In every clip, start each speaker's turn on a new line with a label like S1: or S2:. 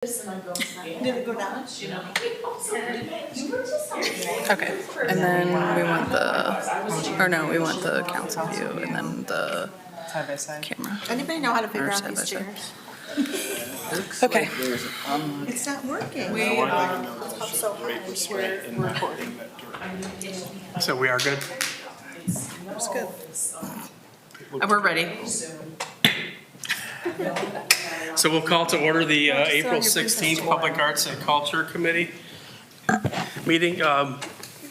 S1: Did it go down?
S2: Okay, and then we want we want the council view and then the
S3: Side by side.
S2: camera.
S1: Anybody know how to figure
S2: Or
S1: out
S2: side by
S1: these
S2: side.
S1: chairs?
S2: Okay,
S1: It's not working. Up so high. We're recording.
S4: So we are good?
S1: That's good.
S2: we're ready.
S4: So we'll call to order the April
S1: your business
S4: 16th Public Arts and Culture Committee meeting.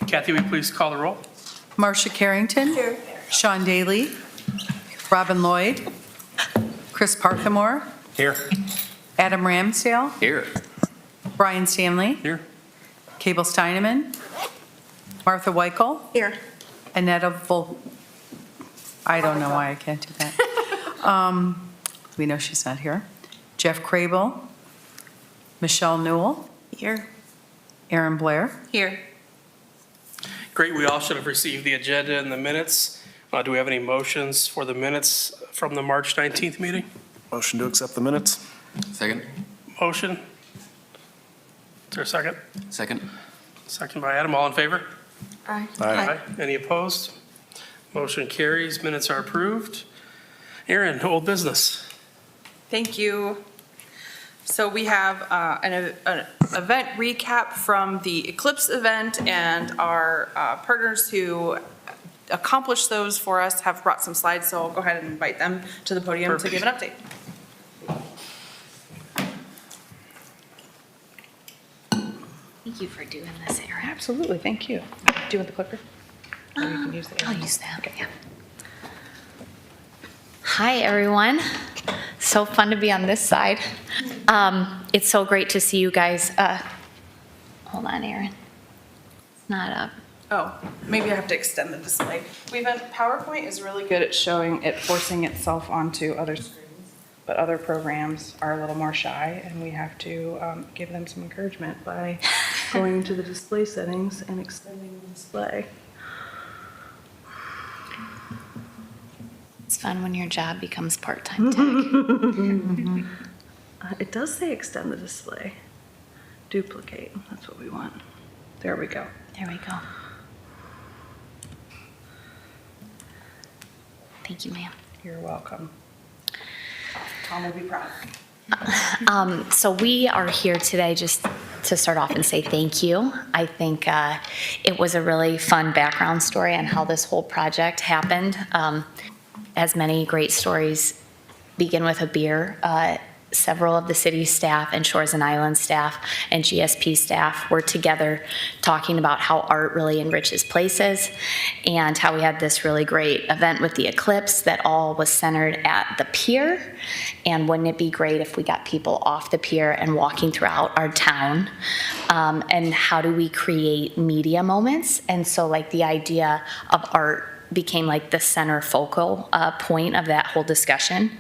S4: Kathy, will you please call the roll?
S2: Marcia Carrington.
S1: Here.
S2: Sean Daly. Robin Lloyd. Chris Parthamore.
S4: Here.
S2: Adam Ramsdale.
S4: Here.
S2: Brian Stanley.
S4: Here.
S2: Cable Steineman. Martha Weichel.
S1: Here.
S2: Annetta I don't know why I can't do that. We know she's not here. Jeff Crable. Michelle Newell.
S1: Here.
S2: Aaron Blair.
S1: Here.
S4: Great, we all should have received the agenda and the minutes. Do we have any motions for the minutes from the March 19th meeting?
S5: Motion to accept the minutes?
S6: Second.
S4: Motion? Is there a second?
S6: Second.
S4: Second by Adam, all in favor?
S1: Aye.
S4: Any opposed? Motion carries, minutes are approved. Aaron, old business.
S7: Thank you. So we have an event recap from the Eclipse event, and our partners who accomplished those for us have brought some slides, so I'll go ahead and invite them to the podium to give an update.
S8: Thank you for doing this, Erin.
S7: Absolutely, thank you. Do you want the clicker? Or you can use the
S8: I'll use that. Yeah. Hi, everyone. So fun to be on this side. It's so great to see you guys. Hold on, Erin. It's not up.
S7: Oh, maybe I have to extend the display. PowerPoint is really good at showing it, forcing itself onto other screens, but other programs are a little more shy, and we have to give them some encouragement by going into the display settings and extending the display.
S8: It's fun when your job becomes part-time tech.
S7: It does say extend the display. Duplicate, that's what we want. There we go.
S8: There we go. Thank you, ma'am.
S7: You're welcome. Tom will be proud.
S8: So we are here today just to start off and say thank you. I think it was a really fun background story on how this whole project happened. As many great stories begin with a beer, several of the city staff and Shores and Islands staff and GSP staff were together talking about how art really enriches places and how we had this really great event with the Eclipse that all was centered at the pier. And wouldn't it be great if we got people off the pier and walking throughout our town? And how do we create media moments? And so like the idea of art became like the center focal point of that whole discussion.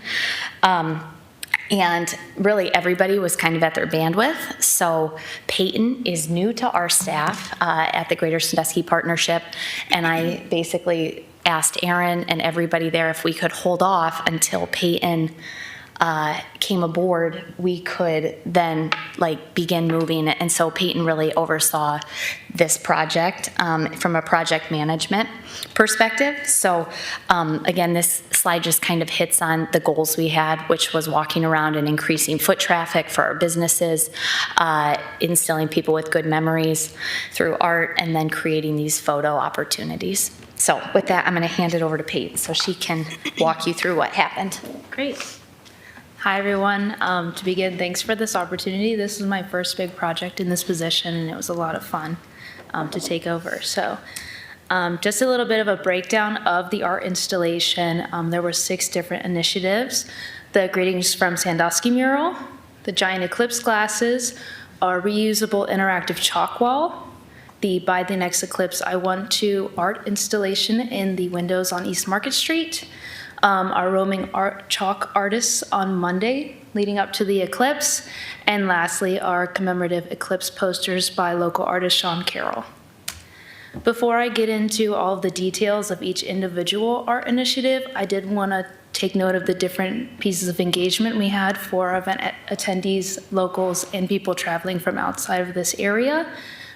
S8: And really everybody was kind of at their bandwidth. So Peyton is new to our staff at the Greater Sandusky Partnership. And I basically asked Aaron and everybody there if we could hold off until Peyton came aboard, we could then like begin moving it. And so Peyton really oversaw this project from a project management perspective. So again, this slide just kind of hits on the goals we had, which was walking around and increasing foot traffic for our businesses, instilling people with good memories through art, and then creating these photo opportunities. So with that, I'm going to hand it over to Peyton so she can walk you through what happened.
S9: Great. Hi, everyone. To begin, thanks for this opportunity. This is my first big project in this position, and it was a lot of fun to take over. So just a little bit of a breakdown of the art installation. There were 6 different initiatives. The Greetings from Sandusky mural, the giant eclipse glasses, our reusable interactive chalk wall, the By the Next Eclipse I Want to art installation in the windows on East Market Street, our roaming art chalk artists on Monday leading up to the eclipse, and lastly, our commemorative eclipse posters by local artist Sean Carroll. Before I get into all of the details of each individual art initiative, I did want to take note of the different pieces of engagement we had for event attendees, locals, and people traveling from outside of this area.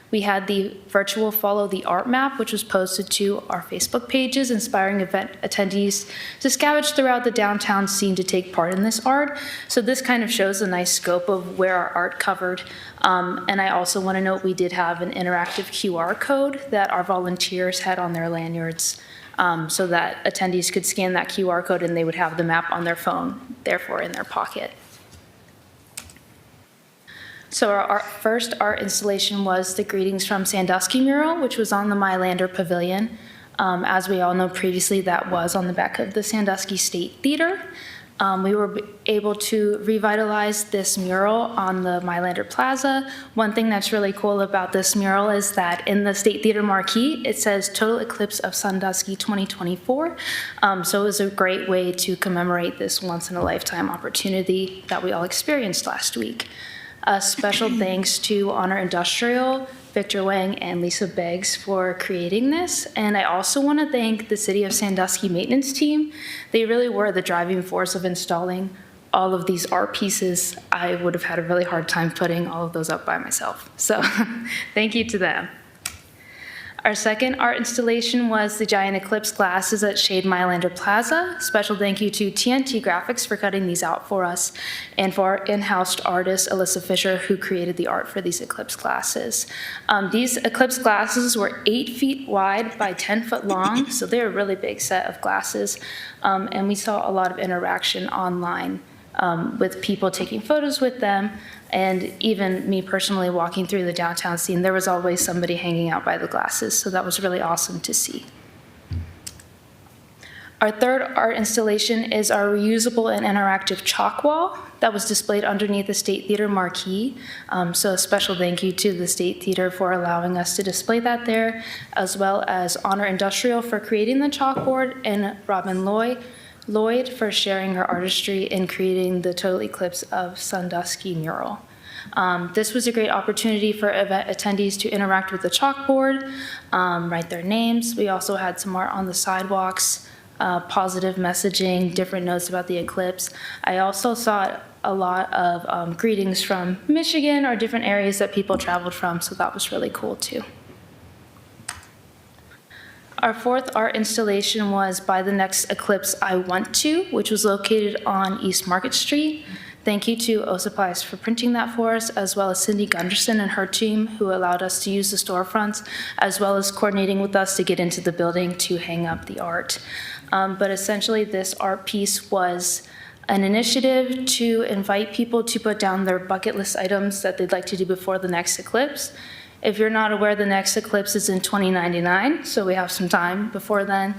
S9: We had the virtual Follow the Art map, which was posted to our Facebook pages, inspiring event attendees to scavenge throughout the downtown scene to take part in this art. So this kind of shows a nice scope of where our art covered. And I also want to note we did have an interactive QR code that our volunteers had on their lanyards, so that attendees could scan that QR code and they would have the map on their phone, therefore in their pocket. So our first art installation was the Greetings from Sandusky mural, which was on the Mylander Pavilion. As we all know previously, that was on the back of the Sandusky State Theater. We were able to revitalize this mural on the Mylander Plaza. One thing that's really cool about this mural is that in the State Theater marquee, it says Total Eclipse of Sandusky 2024. So it was a great way to commemorate this once-in-a-lifetime opportunity that we all experienced last week. A special thanks to Honor Industrial, Victor Wang, and Lisa Beggs for creating this. And I also want to thank the City of Sandusky maintenance team. They really were the driving force of installing all of these art pieces. I would have had a really hard time putting all of those up by myself. So thank you to them. Our second art installation was the giant eclipse glasses at Shade Mylander Plaza. Special thank you to TNT Graphics for cutting these out for us, and for our in-house artist, Alyssa Fisher, who created the art for these eclipse glasses. These eclipse glasses were 8 feet wide by 10 foot long, so they're a really big set of glasses. And we saw a lot of interaction online with people taking photos with them. And even me personally walking through the downtown scene, there was always somebody hanging out by the glasses, so that was really awesome to see. Our third art installation is our reusable and interactive chalk wall that was displayed underneath the State Theater marquee. So a special thank you to the State Theater for allowing us to display that there, as well as Honor Industrial for creating the chalkboard, and Robin Lloyd for sharing her artistry in creating the Total Eclipse of Sandusky mural. This was a great opportunity for event attendees to interact with the chalkboard, write their names. We also had some art on the sidewalks, positive messaging, different notes about the eclipse. I also saw a lot of greetings from Michigan or different areas that people traveled from, so that was really cool too. Our fourth art installation was By the Next Eclipse I Want To, which was located on East Market Street. Thank you to O Supplies for printing that for us, as well as Cindy Gunderson and her team, who allowed us to use the storefronts, as well as coordinating with us to get into the building to hang up the art. But essentially, this art piece was an initiative to invite people to put down their bucket list items that they'd like to do before the next eclipse. If you're not aware, the next eclipse is in 2099, so we have some time before then.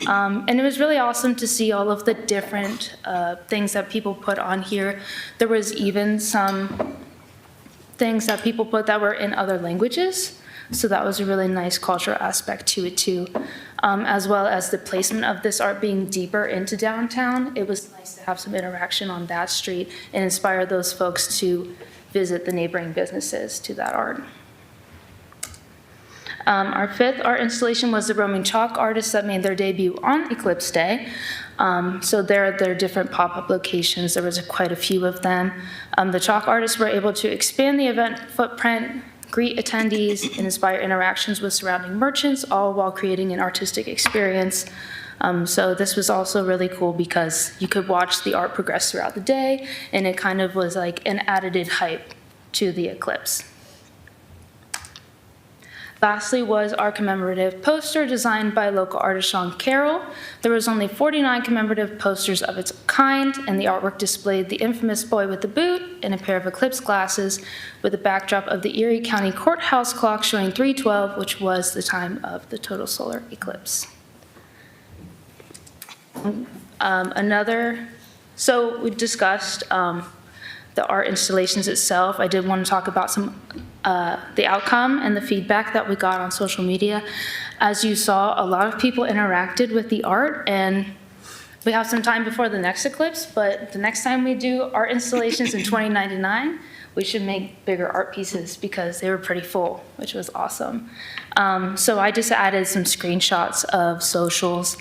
S9: And it was really awesome to see all of the different things that people put on here. There was even some things that people put that were in other languages, so that was a really nice cultural aspect to it too. As well as the placement of this art being deeper into downtown. It was nice to have some interaction on that street and inspire those folks to visit the neighboring businesses to that art. Our fifth art installation was the roaming chalk artists that made their debut on Eclipse Day. So there are their different pop-up locations. There was quite a few of them. The chalk artists were able to expand the event footprint, greet attendees, and inspire interactions with surrounding merchants, all while creating an artistic experience. So this was also really cool because you could watch the art progress throughout the day, and it kind of was like an added hype to the eclipse. Lastly was our commemorative poster designed by local artist Sean Carroll. There was only 49 commemorative posters of its kind, and the artwork displayed the infamous boy with the boot and a pair of eclipse glasses with a backdrop of the Erie County Courthouse clock showing 3:12, which was the time of the total solar eclipse. So we discussed the art installations itself. I did want to talk about the outcome and the feedback that we got on social media. As you saw, a lot of people interacted with the art, and we have some time before the next eclipse, but the next time we do art installations in 2099, we should make bigger art pieces because they were pretty full, which was awesome. So I just added some screenshots of socials.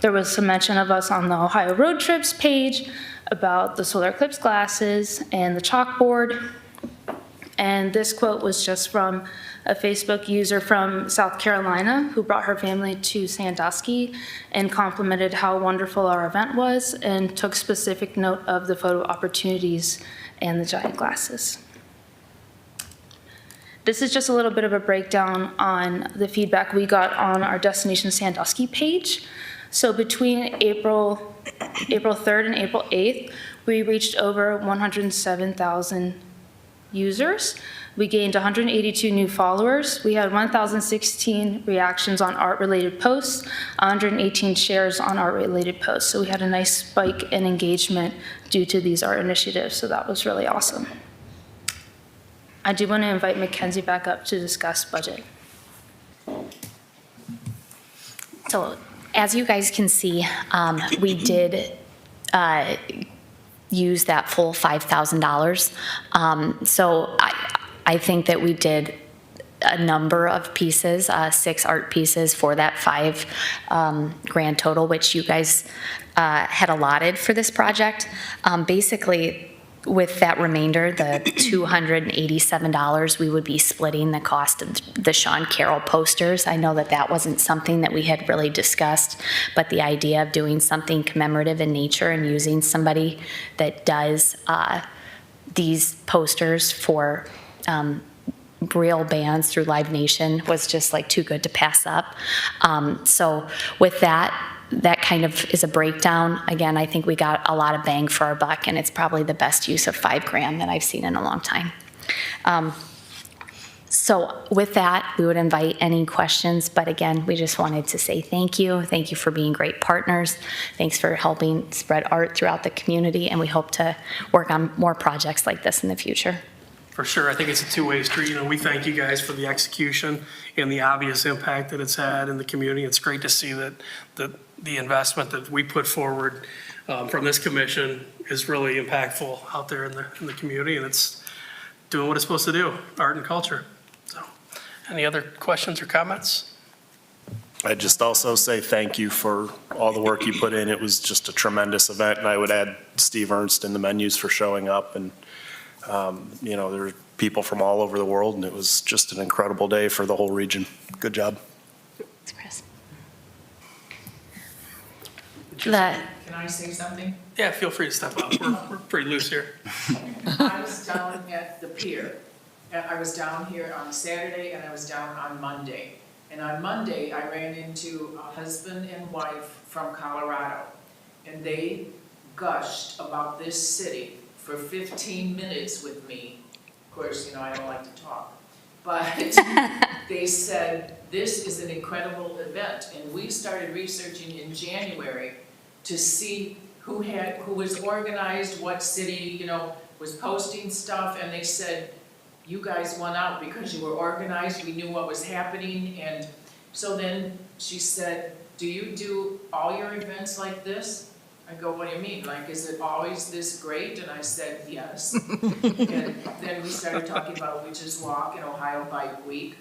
S9: There was some mention of us on the Ohio Road Trips page about the solar eclipse glasses and the chalkboard. And this quote was just from a Facebook user from South Carolina who brought her family to Sandusky and complimented how wonderful our event was and took specific note of the photo opportunities and the giant glasses. This is just a little bit of a breakdown on the feedback we got on our Destination Sandusky page. So between April 3rd and April 8th, we reached over 107,000 users. We gained 182 new followers. We had 1,016 reactions on art-related posts, 118 shares on art-related posts. So we had a nice spike in engagement due to these art initiatives, so that was really awesome. I do want to invite Mackenzie back up to discuss budget.
S8: So as you guys can see, we did use that full $5,000. So I think that we did a number of pieces, 6 art pieces for that 5 grand total, which you guys had allotted for this project. Basically, with that remainder, the $287, we would be splitting the cost of the Sean Carroll posters. I know that that wasn't something that we had really discussed, but the idea of doing something commemorative in nature and using somebody that does these posters for real bands through Live Nation was just like too good to pass up. So with that kind of is a breakdown. Again, I think we got a lot of bang for our buck, and it's probably the best use of $5 grand that I've seen in a long time. So with that, we would invite any questions, but again, we just wanted to say thank you. Thank you for being great partners. Thanks for helping spread art throughout the community, and we hope to work on more projects like this in the future.
S4: For sure, I think it's a two-way street. You know, we thank you guys for the execution and the obvious impact that it's had in the community. It's great to see that the investment that we put forward from this commission is really impactful out there in the community, and it's doing what it's supposed to do, art and culture. So, any other questions or comments?
S5: I'd just also say thank you for all the work you put in. It was just a tremendous event, and I would add Steve Ernst and the menus for showing up. And, you know, there were people from all over the world, and it was just an incredible day for the whole region. Good job.
S8: Thanks, Chris.
S3: Can I say something?
S4: Yeah, feel free to step up. We're pretty loose here.
S3: I was down at the pier. I was down here on Saturday and I was down on Monday. And on Monday, I ran into a husband and wife from Colorado. And they gushed about this city for 15 minutes with me. Of course, you know, I don't like to talk. But they said, this is an incredible event. And we started researching in January to see who was organized, what city, you know, was posting stuff. And they said, you guys won out because you were organized, we knew what was happening. And so then she said, do you do all your events like this? I go, what do you mean? Like, is it always this great? And I said, yes. And then we started talking about Witches Walk and Ohio Bike Week.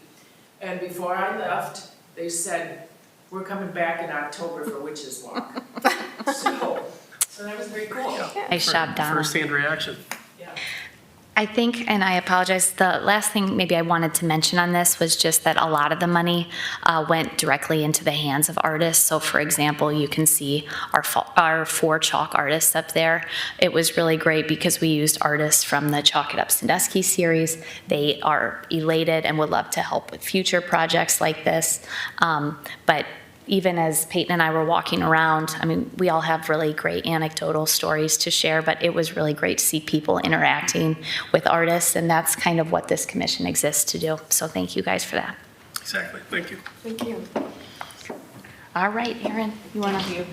S3: And before I left, they said, we're coming back in October for Witches Walk. So that was very cool.
S8: Nice job, Donna.
S4: First-hand reaction.
S3: Yeah.
S8: I think, and I apologize, the last thing maybe I wanted to mention on this was just that a lot of the money went directly into the hands of artists. So for example, you can see our 4 chalk artists up there. It was really great because we used artists from the Chalk It Up Sandusky series. They are elated and would love to help with future projects like this. But even as Peyton and I were walking around, I mean, we all have really great anecdotal stories to share, but it was really great to see people interacting with artists, and that's kind of what this commission exists to do. So thank you guys for that.
S4: Exactly, thank you.
S1: Thank you.
S8: All right, Erin, you want to?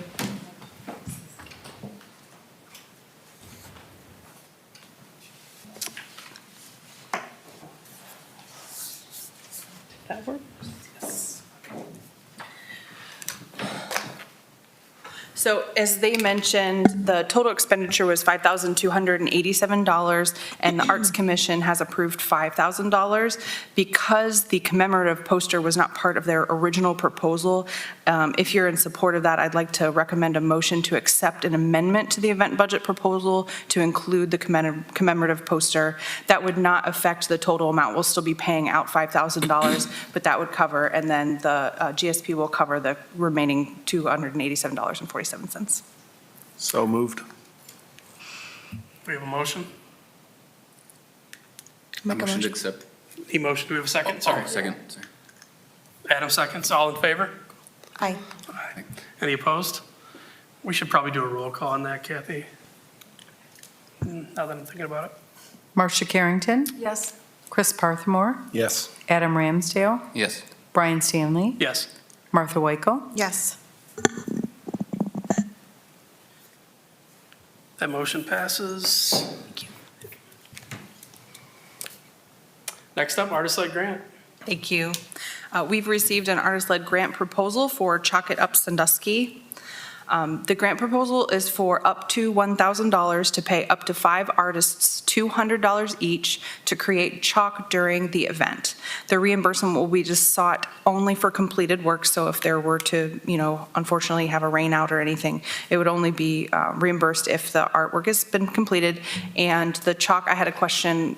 S7: That work? So as they mentioned, the total expenditure was $5,287, and the Arts Commission has approved $5,000. Because the commemorative poster was not part of their original proposal, if you're in support of that, I'd like to recommend a motion to accept an amendment to the event budget proposal to include the commemorative poster. That would not affect the total amount. We'll still be paying out $5,000, but that would cover, and then the GSP will cover the remaining $287.47.
S5: So moved.
S4: We have a motion?
S1: Make a
S6: to accept.
S4: E-motion, do we have a second? Sorry.
S6: Second. Sorry.
S4: Adam seconds, all in favor?
S1: Aye.
S4: Any opposed? We should probably do a roll call on that, Kathy. Now that I'm thinking about it.
S2: Marcia Carrington,
S1: Yes.
S2: Chris Parthmore,
S5: Yes.
S2: Adam Ramsdale,
S6: Yes.
S2: Brian Stanley,
S4: Yes.
S2: Martha Weichel.
S1: Yes.
S4: That motion passes. Next up, artist-led grant.
S7: Thank you. We've received an artist-led grant proposal for Chalk It Up Sandusky. The grant proposal is for up to $1,000 to pay up to 5 artists $200 each to create chalk during the event. The reimbursement will be just sought only for completed work, so if there were to, unfortunately have a rain out or anything, it would only be reimbursed if the artwork has been completed. And the chalk, I had a question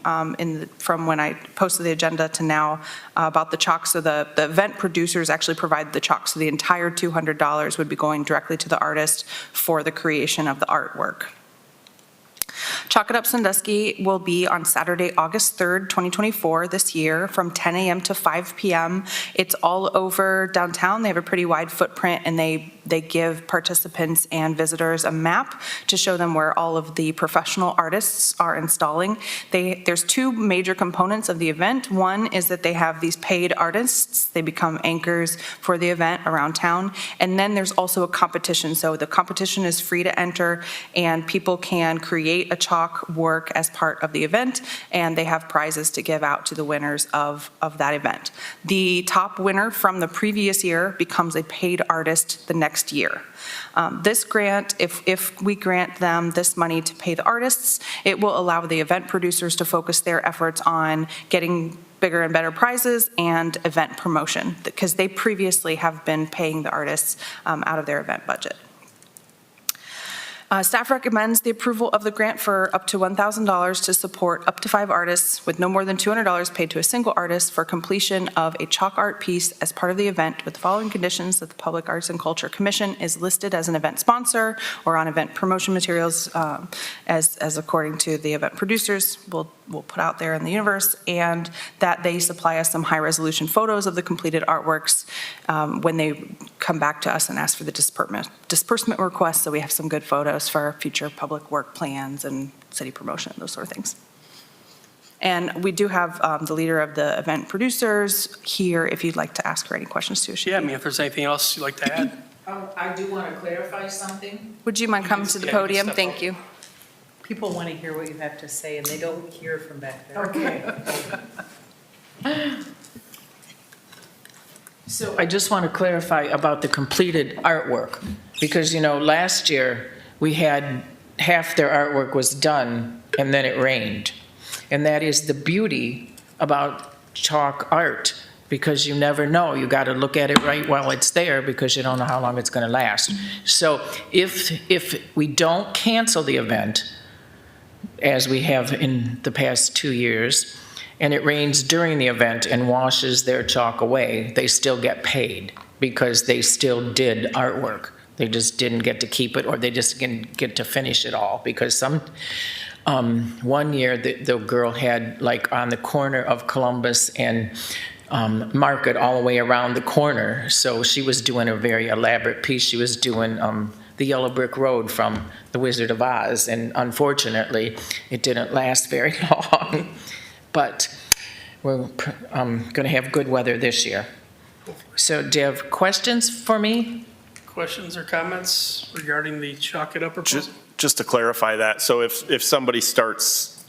S7: from when I posted the agenda to now about the chalk. So the event producers actually provide the chalk, so the entire $200 would be going directly to the artist for the creation of the artwork. Chalk It Up Sandusky will be on Saturday, August 3rd, 2024, this year, from 10 a.m. to 5 p.m. It's all over downtown. They have a pretty wide footprint, and they give participants and visitors a map to show them where all of the professional artists are installing. There's 2 major components of the event. One is that they have these paid artists. They become anchors for the event around town. And then there's also a competition. So the competition is free to enter, and people can create a chalk work as part of the event, and they have prizes to give out to the winners of that event. The top winner from the previous year becomes a paid artist the next year. This grant, if we grant them this money to pay the artists, it will allow the event producers to focus their efforts on getting bigger and better prizes and event promotion, because they previously have been paying the artists out of their event budget. Staff recommends the approval of the grant for up to $1,000 to support up to 5 artists with no more than $200 paid to a single artist for completion of a chalk art piece as part of the event, with the following conditions: that the Public Arts and Culture Commission is listed as an event sponsor or on event promotion materials as according to the event producers will put out there in the universe, and that they supply us some high-resolution photos of the completed artworks when they come back to us and ask for the disbursement request, so we have some good photos for future public work plans and city promotion, those sort of things. And we do have the leader of the event producers here if you'd like to ask her any questions too.
S4: Yeah, if there's anything else you'd like to add.
S3: I do want to clarify something.
S7: Would you mind coming to the
S4: Yeah, you can
S7: podium?
S4: step
S7: Thank
S4: up.
S7: you.
S1: People want to hear what you have to say, and they don't hear from back there.
S3: Okay.
S10: So I just want to clarify about the completed artwork, because, last year, we had half their artwork was done, and then it rained. And that is the beauty about chalk art, because you never know. You got to look at it right while it's there, because you don't know how long it's going to last. So if we don't cancel the event, as we have in the past 2 years, and it rains during the event and washes their chalk away, they still get paid because they still did artwork. They just didn't get to keep it, or they just didn't get to finish it all. Because one year the girl had, like, on the corner of Columbus and Market, all the way around the corner. So she was doing a very elaborate piece. She was doing the Yellow Brick Road from The Wizard of Oz, and unfortunately, it didn't last very long. But we're going to have good weather this year. So do you have questions for me?
S4: Questions or comments regarding the Chalk It Up proposal?
S5: Just to clarify that, so if somebody starts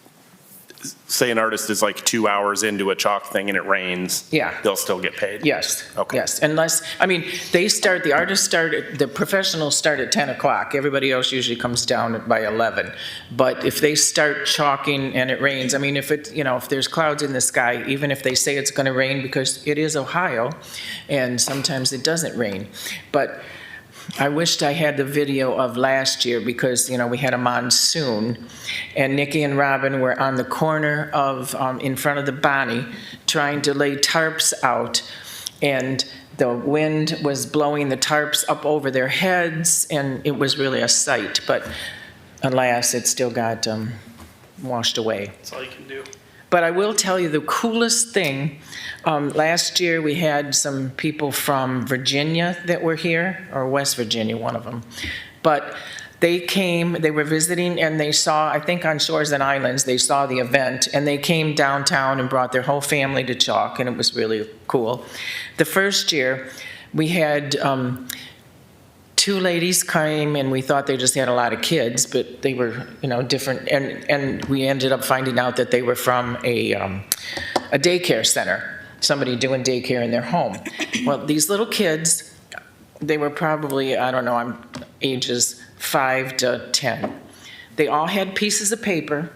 S5: say an artist is like 2 hours into a chalk thing and it rains.
S10: Yeah.
S5: They'll still get paid?
S10: Yes.
S5: Okay.
S10: Yes, unless, I mean, the artists the professionals start at 10 o'clock. Everybody else usually comes down by 11. But if they start chalking and it rains, I mean, if there's clouds in the sky, even if they say it's going to rain, because it is Ohio, and sometimes it doesn't rain. But I wished I had the video of last year because, we had a monsoon, and Nikki and Robin were on the corner of, in front of the Bonnie, trying to lay tarps out, and the wind was blowing the tarps up over their heads, and it was really a sight, but alas, it still got washed away.
S4: That's all you can do.
S10: But I will tell you the coolest thing, last year we had some people from Virginia that were here, or West Virginia, one of them. But they came, they were visiting, and they saw, I think on Shores and Islands, they saw the event, and they came downtown and brought their whole family to chalk, and it was really cool. The first year, we had 2 ladies came, and we thought they just had a lot of kids, but they were, different. And we ended up finding out that they were from a daycare center, somebody doing daycare in their home. Well, these little kids, they were probably, I don't know, ages 5 to 10. They all had pieces of paper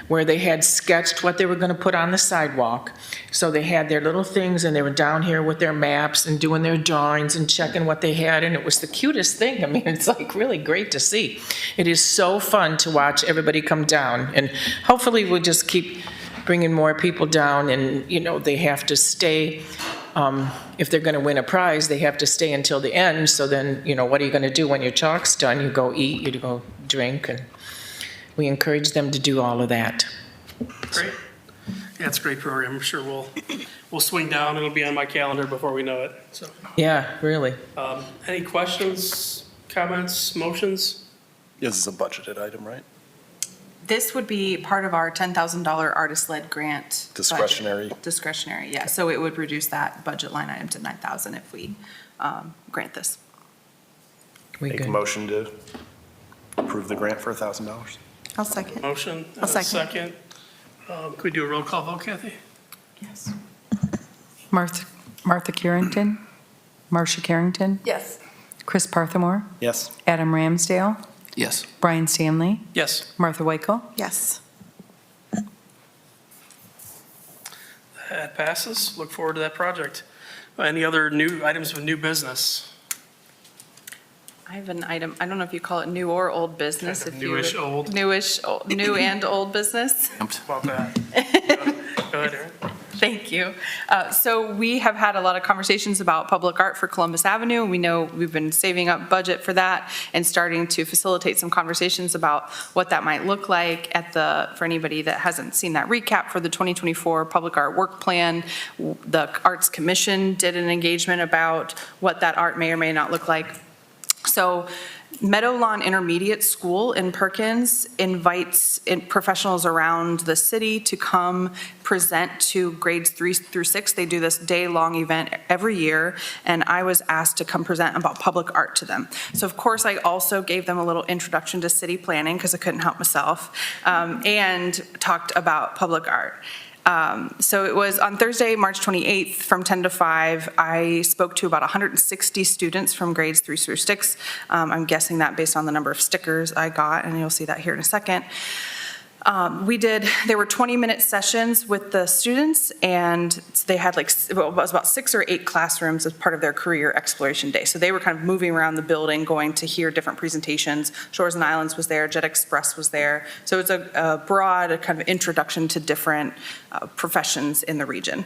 S10: where they had sketched what they were going to put on the sidewalk. So they had their little things, and they were down here with their maps and doing their drawings and checking what they had, and it was the cutest thing. I mean, it's like really great to see. It is so fun to watch everybody come down, and hopefully we'll just keep bringing more people down, and, they have to stay. If they're going to win a prize, they have to stay until the end. So then, what are you going to do when your chalk's done? You go eat, you go drink, and we encourage them to do all of that.
S4: Great. Yeah, it's a great program. I'm sure we'll swing down. It'll be on my calendar before we know it. So,
S10: Yeah, really.
S4: any questions, comments, motions?
S5: This is a budgeted item, right?
S1: This would be part of our $10,000 artist-led grant. budget.
S5: Discretionary.
S1: Discretionary, yeah. So it would reduce that budget line item to $9,000 if we grant this.
S10: We
S5: Make a
S10: good.
S5: motion to approve the grant for $1,000.
S1: I'll second.
S4: Motion?
S1: I'll
S4: and a
S1: second.
S4: Could we do a roll call vote, Kathy?
S1: Yes.
S2: Martha Carrington, Marcia Carrington,
S1: Yes.
S2: Chris Parthamore,
S5: Yes.
S2: Adam Ramsdale,
S6: Yes.
S2: Brian Stanley,
S4: Yes.
S2: Martha Wakel.
S1: Yes.
S4: That passes. Look forward to that project. Any other new items of new business?
S7: I have an item, I don't know if you call it new or old business.
S4: Kind of
S7: if you would-
S4: newish, old.
S7: New and old business.
S4: About that. Go ahead, Erin.
S7: Thank you. So we have had a lot of conversations about public art for Columbus Avenue. We know we've been saving up budget for that and starting to facilitate some conversations about what that might look like for anybody that hasn't seen that recap for the 2024 Public Art Work Plan. The Arts Commission did an engagement about what that art may or may not look like. So Meadow Lawn Intermediate School in Perkins invites professionals around the city to come present to grades 3 through 6. They do this day-long event every year, and I was asked to come present about public art to them. So of course, I also gave them a little introduction to city planning, because I couldn't help myself, and talked about public art. So it was on Thursday, March 28th, from 10 to 5. I spoke to about 160 students from grades 3 through 6. I'm guessing that based on the number of stickers I got, and you'll see that here in a second. There were 20-minute sessions with the students, and they had it was about 6 or 8 classrooms as part of their career exploration day. So they were kind of moving around the building, going to hear different presentations. Shores and Islands was there, Jet Express was there. So it's a broad kind of introduction to different professions in the region.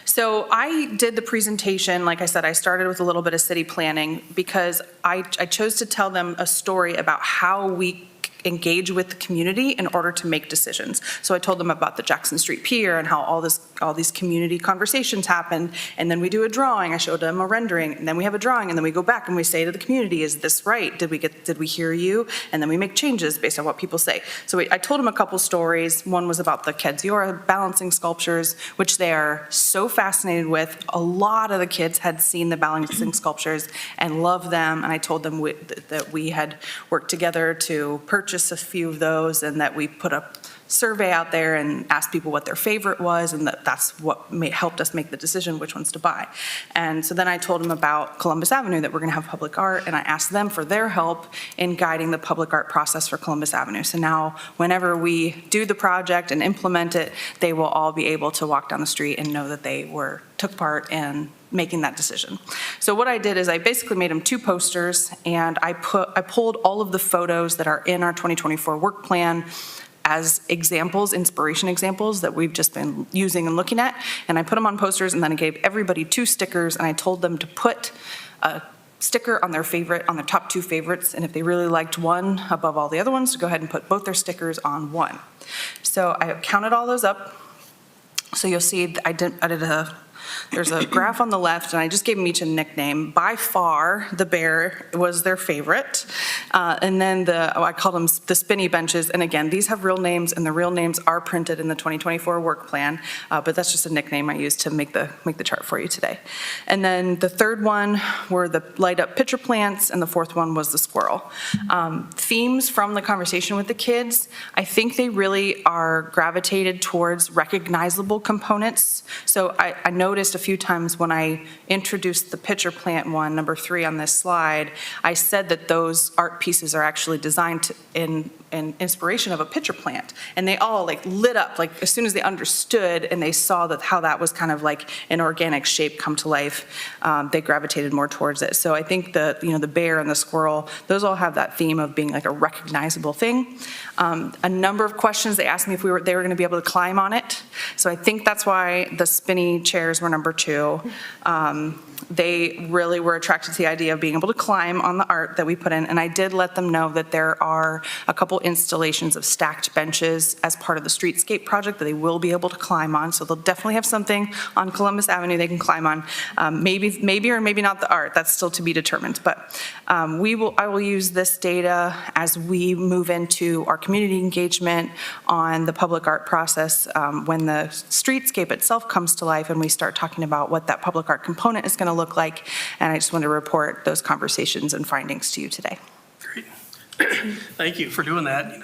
S7: So I did the presentation, like I said, I started with a little bit of city planning because I chose to tell them a story about how we engage with the community in order to make decisions. So I told them about the Jackson Street Pier and how all these community conversations happen, and then we do a drawing. I showed them a rendering, and then we have a drawing, and then we go back and we say to the community, is this right? Did we hear you? And then we make changes based on what people say. So I told them a couple stories. One was about the Kedziora balancing sculptures, which they are so fascinated with. A lot of the kids had seen the balancing sculptures and loved them, and I told them that we had worked together to purchase a few of those, and that we put up survey out there and asked people what their favorite was, and that's what helped us make the decision which ones to buy. And so then I told them about Columbus Avenue, that we're going to have public art, and I asked them for their help in guiding the public art process for Columbus Avenue. So now, whenever we do the project and implement it, they will all be able to walk down the street and know that they took part in making that decision. So what I did is I basically made them 2 posters, and I pulled all of the photos that are in our 2024 work plan as examples, inspiration examples that we've just been using and looking at, and I put them on posters, and then I gave everybody 2 stickers, and I told them to put a sticker on their top 2 favorites, and if they really liked one above all the other ones, to go ahead and put both their stickers on one. So I counted all those up. So you'll see there's a graph on the left, and I just gave them each a nickname. By far, the bear was their favorite. And then I called them the spinny benches. And again, these have real names, and the real names are printed in the 2024 work plan. But that's just a nickname I used to make the chart for you today. And then the third one were the light up pitcher plants, and the fourth one was the squirrel. Themes from the conversation with the kids, I think they really are gravitated towards recognizable components. So I noticed a few times when I introduced the pitcher plant one, number 3 on this slide, I said that those art pieces are actually designed in inspiration of a pitcher plant. And they all lit up, as soon as they understood and they saw how that was kind of like an organic shape come to life, they gravitated more towards it. So I think the bear and the squirrel, those all have that theme of being like a recognizable thing. A number of questions, they asked me if they were going to be able to climb on it. So I think that's why the spinny chairs were number 2. They really were attracted to the idea of being able to climb on the art that we put in, and I did let them know that there are a couple installations of stacked benches as part of the streetscape project that they will be able to climb on, so they'll definitely have something on Columbus Avenue they can climb on. Maybe or maybe not the art, that's still to be determined, but I will use this data as we move into our community engagement on the public art process when the streetscape itself comes to life and we start talking about what that public art component is going to look like, and I just want to report those conversations and findings to you today.
S4: Great. Thank you for doing that.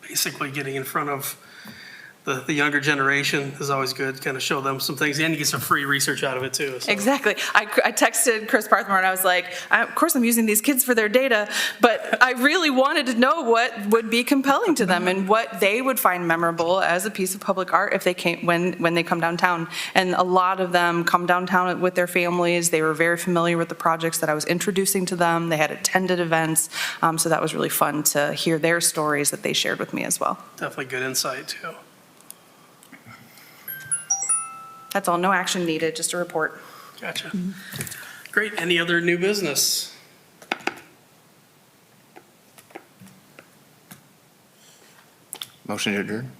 S4: Basically getting in front of the younger generation is always good, kind of show them some things, and you get some free research out of it too. So.
S7: Exactly. I texted Chris Parthmore and I was like, of course I'm using these kids for their data, but I really wanted to know what would be compelling to them and what they would find memorable as a piece of public art if they came when they come downtown. And a lot of them come downtown with their families. They were very familiar with the projects that I was introducing to them. They had attended events, so that was really fun to hear their stories that they shared with me as well.
S4: Definitely good insight too.
S7: That's all, no action needed, just a report.
S4: Gotcha. Great. Any other new business?
S6: Motion to adjourn?